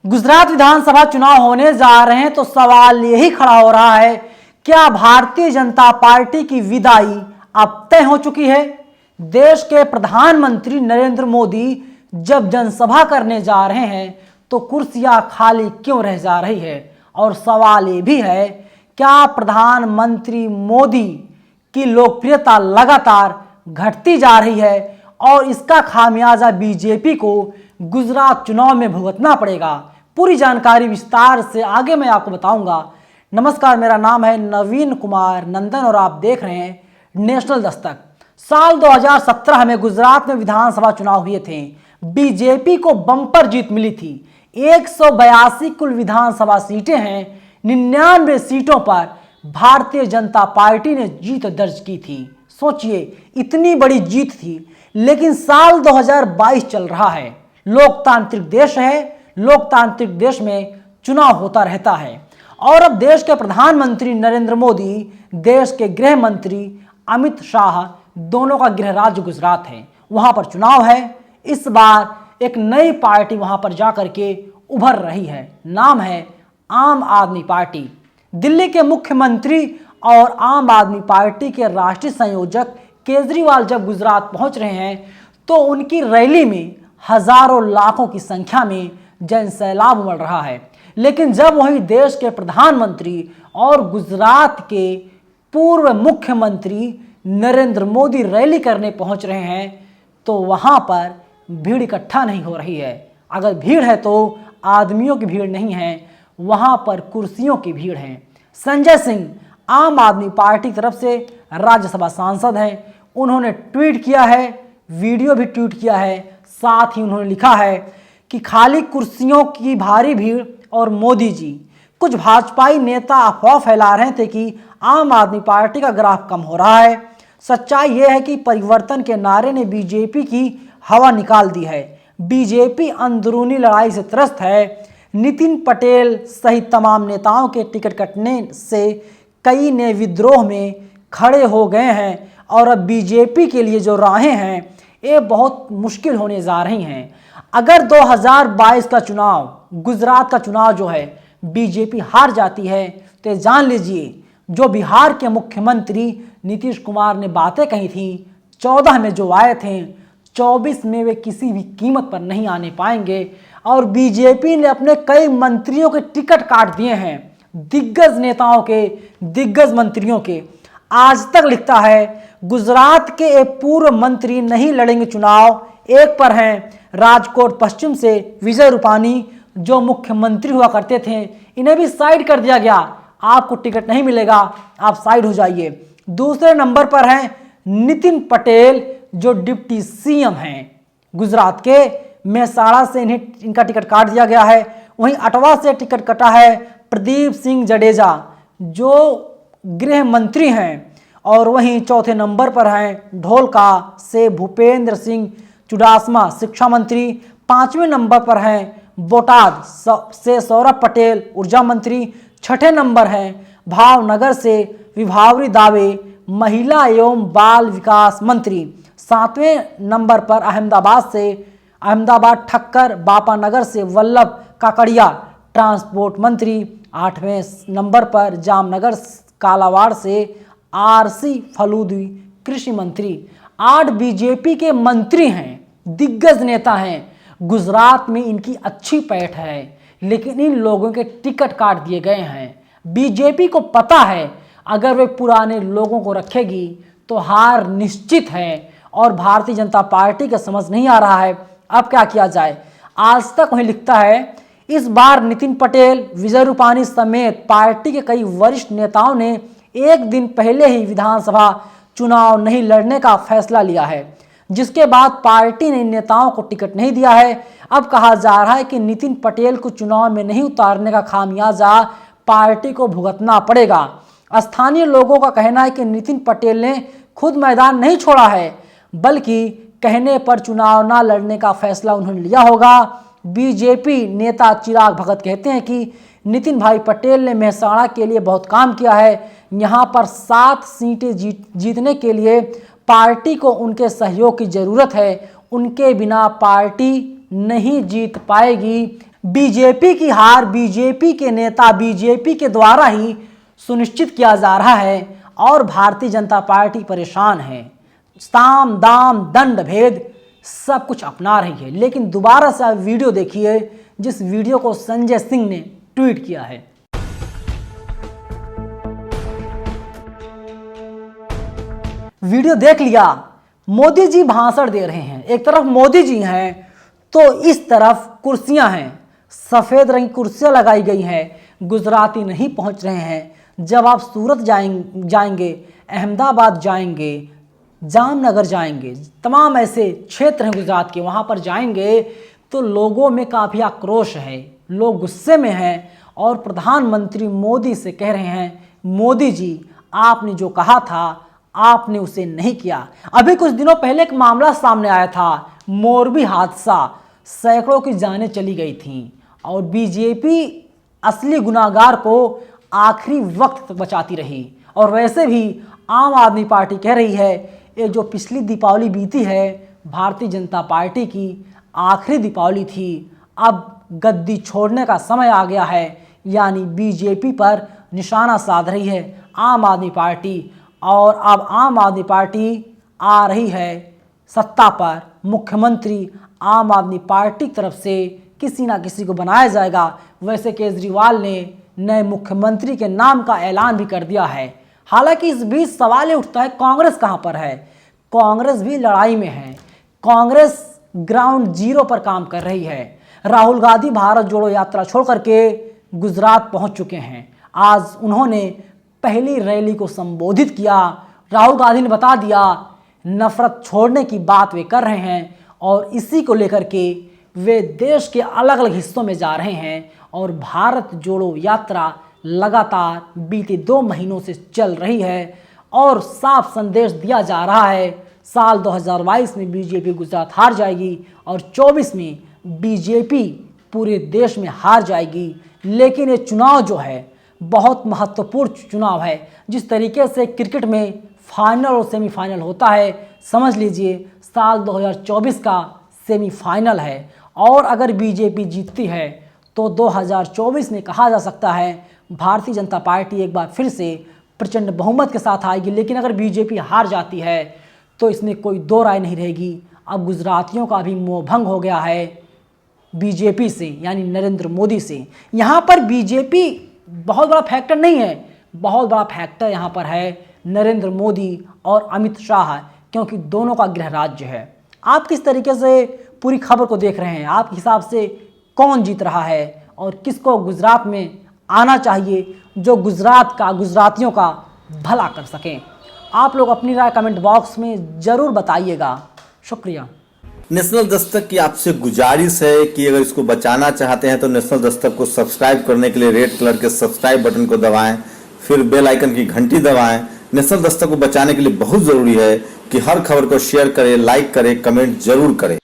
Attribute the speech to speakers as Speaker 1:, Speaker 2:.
Speaker 1: गुजरात विधानसभा चुनाव होने जा रहे हैं तो सवाल यही खड़ा हो रहा है, क्या भारतीय जनता पार्टी की विदाई अब तय हो चुकी है? देश के प्रधानमंत्री नरेंद्र मोदी जब जनसभा करने जा रहे हैं तो कुर्सियां खाली क्यों रह जा रही है? और सवाल ये भी है, क्या प्रधानमंत्री मोदी की लोकप्रियता लगातार घटती जा रही है और इसका खामियाजा बीजेपी को गुजरात चुनाव में भुगतना पड़ेगा? पूरी जानकारी विस्तार से आगे मैं आपको बताऊंगा। नमस्कार, मेरा नाम है नवीन कुमार नंदन और आप देख रहे हैं नेशनल दस्तक। साल 2017 में गुजरात में विधानसभा चुनाव हुए थे। बीजेपी को बम्पर जीत मिली थी। 182 कुल विधानसभा सीटें हैं। 99 सीटों पर भारतीय जनता पार्टी ने जीत दर्ज की थी। सोचिए, इतनी बड़ी जीत थी। लेकिन साल 2022 चल रहा है। लोकतांत्रिक देश है। लोकतांत्रिक देश में चुनाव होता रहता है और अब देश के प्रधानमंत्री नरेंद्र मोदी, देश के गृह मंत्री अमित शाह, दोनों का गृह राज्य गुजरात है। वहां पर चुनाव है। इस बार एक नई पार्टी वहां पर जाकर के उभर रही है। नाम है आम आदमी पार्टी। दिल्ली के मुख्यमंत्री और आम आदमी पार्टी के राष्ट्रीय संयोजक केजरीवाल जब गुजरात पहुंच रहे हैं तो उनकी रैली में हजारों लाखों की संख्या में जन सैलाब उमड़ रहा है। लेकिन जब वही देश के प्रधानमंत्री और गुजरात के पूर्व मुख्यमंत्री नरेंद्र मोदी रैली करने पहुंच रहे हैं तो वहां पर भीड़ इकट्ठा नहीं हो रही है। अगर भीड़ है तो आदमियों की भीड़ नहीं है, वहां पर कुर्सियों की भीड़ है। संजय सिंह आम आदमी पार्टी की तरफ से राज्यसभा सांसद हैं। उन्होंने ट्वीट किया है, वीडियो भी ट्वीट किया है। साथ ही उन्होंने लिखा है कि खाली कुर्सियों की भारी भीड़ और मोदी जी। कुछ भाजपाई नेता अफवाह फैला रहे थे कि आम आदमी पार्टी का ग्राफ कम हो रहा है। सच्चाई यह है कि परिवर्तन के नारे ने बीजेपी की हवा निकाल दी है। बीजेपी अंदरूनी लड़ाई से त्रस्त है। नितिन पटेल सहित तमाम नेताओं के टिकट कटने से कई ने विद्रोह में खड़े हो गए हैं और अब बीजेपी के लिए जो राहें हैं ये बहुत मुश्किल होने जा रही हैं। अगर 2022 का चुनाव, गुजरात का चुनाव जो है, बीजेपी हार जाती है तो जान लीजिए जो बिहार के मुख्यमंत्री नीतीश कुमार ने बातें कही थी 14 में जो आए थे, 24 में वे किसी भी कीमत पर नहीं आने पाएंगे। और बीजेपी ने अपने कई मंत्रियों के टिकट काट दिए हैं, दिग्गज नेताओं के, दिग्गज मंत्रियों के। आज तक लिखता है गुजरात के एक पूर्व मंत्री नहीं लड़ेंगे चुनाव। एक पर हैं राजकोट पश्चिम से विजय रूपानी, जो मुख्यमंत्री हुआ करते थे। इन्हें भी साइड कर दिया गया, आपको टिकट नहीं मिलेगा, आप साइड हो जाइए। दूसरे नंबर पर हैं नितिन पटेल, जो डिप्टी सीएम हैं गुजरात के। मेहसाणा से इनका टिकट काट दिया गया है। वहीं अटवा से टिकट कटा है प्रदीप सिंह जडेजा, जो गृह मंत्री हैं। और वहीं चौथे नंबर पर हैं ढोलका से भूपेंद्र सिंह चुडासमा, शिक्षा मंत्री। 5वें नंबर पर हैं बोटाद से सौरभ पटेल, ऊर्जा मंत्री। 6ठे नंबर हैं भावनगर से विभावरी दावे, महिला एवं बाल विकास मंत्री। 7वें नंबर पर अहमदाबाद ठक्कर बापानगर से वल्लभ काकड़िया, ट्रांसपोर्ट मंत्री। 8वें नंबर पर जामनगर कालावाड़ से आरसी फलूदी, कृषि मंत्री। 8 बीजेपी के मंत्री हैं, दिग्गज नेता हैं। गुजरात में इनकी अच्छी पैठ है, लेकिन इन लोगों के टिकट काट दिए गए हैं। बीजेपी को पता है अगर वे पुराने लोगों को रखेगी तो हार निश्चित है और भारतीय जनता पार्टी का समझ नहीं आ रहा है अब क्या किया जाए। आज तक वही लिखता है इस बार नितिन पटेल, विजय रूपानी समेत पार्टी के कई वरिष्ठ नेताओं ने एक दिन पहले ही विधानसभा चुनाव नहीं लड़ने का फैसला लिया है, जिसके बाद पार्टी ने इन नेताओं को टिकट नहीं दिया है। अब कहा जा रहा है कि नितिन पटेल को चुनाव में नहीं उतारने का खामियाजा पार्टी को भुगतना पड़ेगा। स्थानीय लोगों का कहना है कि नितिन पटेल ने खुद मैदान नहीं छोड़ा है, बल्कि कहने पर चुनाव न लड़ने का फैसला उन्होंने लिया होगा। बीजेपी नेता चिराग भगत कहते हैं कि नितिन भाई पटेल ने मेहसाणा के लिए बहुत काम किया है। यहाँ पर 7 सीटें जीतने के लिए पार्टी को उनके सहयोग की जरूरत है। उनके बिना पार्टी नहीं जीत पाएगी। बीजेपी की हार बीजेपी के नेता बीजेपी के द्वारा ही सुनिश्चित किया जा रहा है और भारतीय जनता पार्टी परेशान है। साम दाम दंड भेद सब कुछ अपना रही है। लेकिन दोबारा से आप वीडियो देखिए, जिस वीडियो को संजय सिंह ने ट्वीट किया है। वीडियो देख लिया, मोदी जी भाषण दे रहे हैं, एक तरफ मोदी जी हैं तो इस तरफ कुर्सियां हैं, सफेद रंग की कुर्सियां लगाई गई हैं। गुजराती नहीं पहुंच रहे हैं। जब आप सूरत जाएंगे, अहमदाबाद जाएंगे, जामनगर जाएंगे, तमाम ऐसे क्षेत्र हैं गुजरात के, वहां पर जाएंगे तो लोगों में काफ़ी आक्रोश है, लोग गुस्से में हैं और प्रधानमंत्री मोदी से कह रहे हैं, मोदी जी आपने जो कहा था आपने उसे नहीं किया। अभी कुछ दिनों पहले एक मामला सामने आया था, मोरबी हादसा, सैकड़ों की जानें चली गई थीं और बीजेपी असली गुनाहगार को आखिरी वक्त तक बचाती रही। और वैसे भी आम आदमी पार्टी कह रही है ये जो पिछली दीपावली बीती है भारतीय जनता पार्टी की आखिरी दीपावली थी, अब गद्दी छोड़ने का समय आ गया है। यानी बीजेपी पर निशाना साध रही है आम आदमी पार्टी और अब आम आदमी पार्टी आ रही है सत्ता पर। मुख्यमंत्री आम आदमी पार्टी की तरफ से किसी ना किसी को बनाया जाएगा। वैसे केजरीवाल ने नए मुख्यमंत्री के नाम का ऐलान भी कर दिया है। हालांकि इस बीच सवाल ये उठता है कांग्रेस कहां पर है। कांग्रेस भी लड़ाई में है। कांग्रेस ग्राउंड जीरो पर काम कर रही है। राहुल गांधी भारत जोड़ो यात्रा छोड़ करके गुजरात पहुंच चुके हैं। आज उन्होंने पहली रैली को संबोधित किया। राहुल गांधी ने बता दिया नफरत छोड़ने की बात वे कर रहे हैं और इसी को लेकर के वे देश के अलग अलग हिस्सों में जा रहे हैं और भारत जोड़ो यात्रा लगातार बीते 2 महीनों से चल रही है और साफ संदेश दिया जा रहा है साल 2022 में बीजेपी गुजरात हार जाएगी और 24 में बीजेपी पूरे देश में हार जाएगी। लेकिन ये चुनाव जो है बहुत महत्वपूर्ण चुनाव है। जिस तरीके से क्रिकेट में फाइनल और सेमीफाइनल होता है, समझ लीजिए साल 2024 का सेमीफाइनल है और अगर बीजेपी जीतती है तो 2024 में कहा जा सकता है भारतीय जनता पार्टी एक बार फिर से प्रचंड बहुमत के साथ आएगी। लेकिन अगर बीजेपी हार जाती है तो इसमें कोई दो राय नहीं रहेगी। अब गुजरातियों का भी मोहभंग हो गया है बीजेपी से, यानी नरेंद्र मोदी से। यहाँ पर बीजेपी बहुत बड़ा फैक्टर नहीं है, बहुत बड़ा फैक्टर यहाँ पर है नरेंद्र मोदी और अमित शाह, क्योंकि दोनों का गृह राज्य है। आप किस तरीके से पूरी खबर को देख रहे हैं? आपके हिसाब से कौन जीत रहा है और किसको गुजरात में आना चाहिए जो गुजरात का गुजरातियों का भला कर सकें? आप लोग अपनी राय कमेंट बॉक्स में ज़रूर बताइएगा। शुक्रिया।
Speaker 2: नेशनल दस्तक की आपसे गुजारिश है कि अगर इसको बचाना चाहते हैं तो नेशनल दस्तक को सब्सक्राइब करने के लिए रेड कलर के सब्सक्राइब बटन को दबाएं, फिर बेल आइकन की घंटी दबाएं। नेशनल दस्तक को बचाने के लिए बहुत जरूरी है कि हर खबर को शेयर करें, लाइक करें, कमेंट जरूर करें।